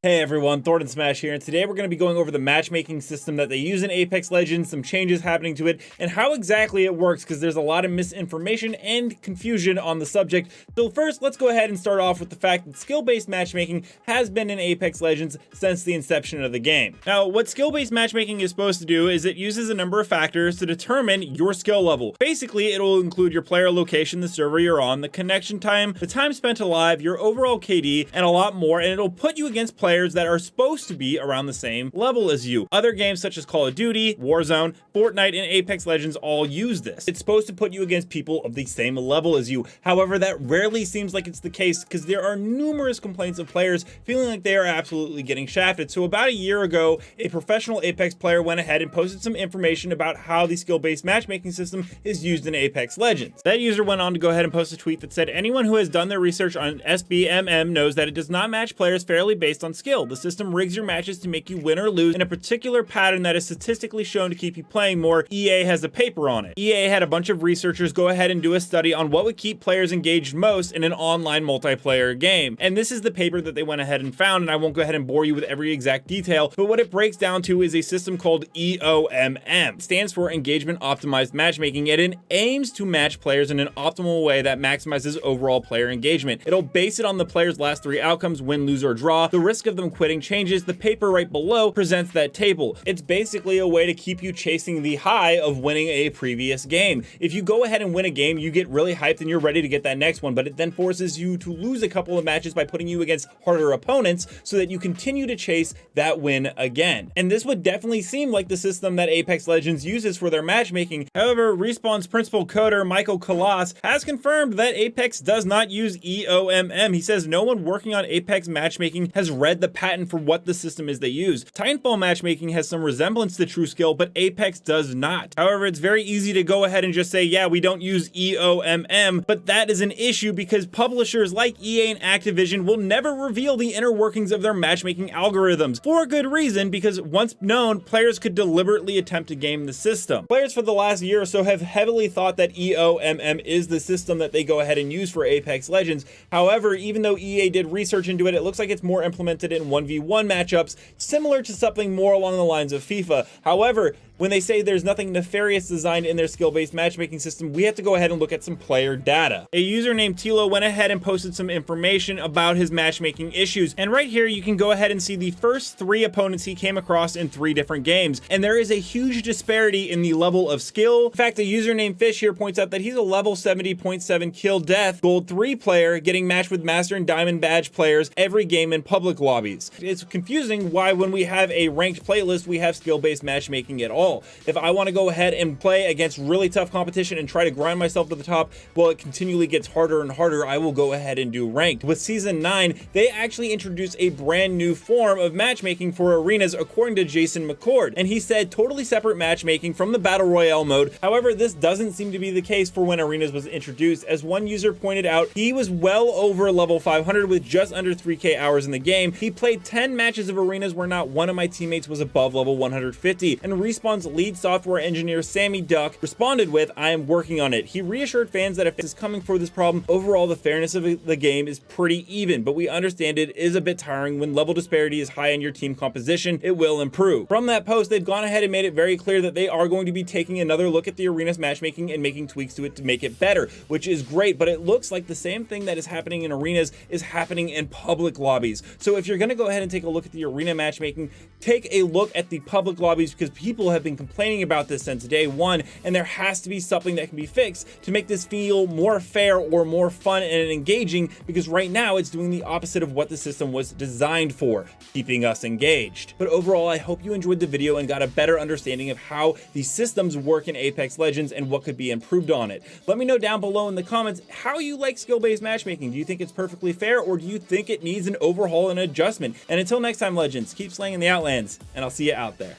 Hey everyone, Thornton Smash here, and today we're going to be going over the matchmaking system that they use in Apex Legends, some changes happening to it, and how exactly it works, because there's a lot of misinformation and confusion on the subject. So first, let's go ahead and start off with the fact that skill-based matchmaking has been in Apex Legends since the inception of the game. Now, what skill-based matchmaking is supposed to do is it uses a number of factors to determine your skill level. Basically, it'll include your player location, the server you're on, the connection time, the time spent alive, your overall KD, and a lot more, and it'll put you against players that are supposed to be around the same level as you. Other games such as Call of Duty, Warzone, Fortnite, and Apex Legends all use this. It's supposed to put you against people of the same level as you. However, that rarely seems like it's the case because there are numerous complaints of players feeling like they are absolutely getting shafted. So about a year ago, a professional Apex player went ahead and posted some information about how the skill-based matchmaking system is used in Apex Legends. That user went on to go ahead and post a tweet that said, "Anyone who has done their research on SBMM knows that it does not match players fairly based on skill. The system rigs your matches to make you win or lose in a particular pattern that is statistically shown to keep you playing more. EA has a paper on it." EA had a bunch of researchers go ahead and do a study on what would keep players engaged most in an online multiplayer game. And this is the paper that they went ahead and found, and I won't go ahead and bore you with every exact detail, but what it breaks down to is a system called EOMM. It stands for Engagement Optimized Matchmaking, and it aims to match players in an optimal way that maximizes overall player engagement. It'll base it on the player's last three outcomes: win, lose, or draw. The risk of them quitting changes. The paper right below presents that table. It's basically a way to keep you chasing the high of winning a previous game. If you go ahead and win a game, you get really hyped and you're ready to get that next one, but it then forces you to lose a couple of matches by putting you against harder opponents so that you continue to chase that win again. And this would definitely seem like the system that Apex Legends uses for their matchmaking. However, Respawn's principal coder, Michael Kalas, has confirmed that Apex does not use EOMM. He says no one working on Apex matchmaking has read the patent for what the system is they use. Titanfall matchmaking has some resemblance to TrueSkill, but Apex does not. However, it's very easy to go ahead and just say, yeah, we don't use EOMM, but that is an issue because publishers like EA and Activision will never reveal the inner workings of their matchmaking algorithms, for a good reason, because once known, players could deliberately attempt to game the system. Players for the last year or so have heavily thought that EOMM is the system that they go ahead and use for Apex Legends. However, even though EA did research into it, it looks like it's more implemented in 1v1 matchups, similar to something more along the lines of FIFA. However, when they say there's nothing nefarious designed in their skill-based matchmaking system, we have to go ahead and look at some player data. A user named Tilo went ahead and posted some information about his matchmaking issues, and right here you can go ahead and see the first three opponents he came across in 3 different games, and there is a huge disparity in the level of skill. In fact, a user named Fish here points out that he's a level 70.7 kill death gold 3 player getting matched with master and diamond badge players every game in public lobbies. It's confusing why when we have a ranked playlist we have skill-based matchmaking at all. If I want to go ahead and play against really tough competition and try to grind myself to the top, well, it continually gets harder and harder, I will go ahead and do ranked. With Season 9, they actually introduced a brand new form of matchmaking for arenas, according to Jason McCord, and he said totally separate matchmaking from the Battle Royale mode. However, this doesn't seem to be the case for when arenas was introduced. As one user pointed out, he was well over level 500 with just under 3k hours in the game. He played 10 matches of arenas where not one of my teammates was above level 150, and Respawn's lead software engineer Sammy Duck responded with, "I am working on it." He reassured fans that if it's coming for this problem, overall the fairness of the game is pretty even, but we understand it is a bit tiring when level disparity is high in your team composition. It will improve. From that post, they've gone ahead and made it very clear that they are going to be taking another look at the arena's matchmaking and making tweaks to it to make it better, which is great, but it looks like the same thing that is happening in arenas is happening in public lobbies. So if you're going to go ahead and take a look at the arena matchmaking, take a look at the public lobbies, because people have been complaining about this since day one, and there has to be something that can be fixed to make this feel more fair or more fun and engaging, because right now it's doing the opposite of what the system was designed for, keeping us engaged. But overall, I hope you enjoyed the video and got a better understanding of how these systems work in Apex Legends and what could be improved on it. Let me know down below in the comments how you like skill-based matchmaking. Do you think it's perfectly fair, or do you think it needs an overhaul and adjustment? And until next time, Legends, keep slaying in the Outlands, and I'll see you out there.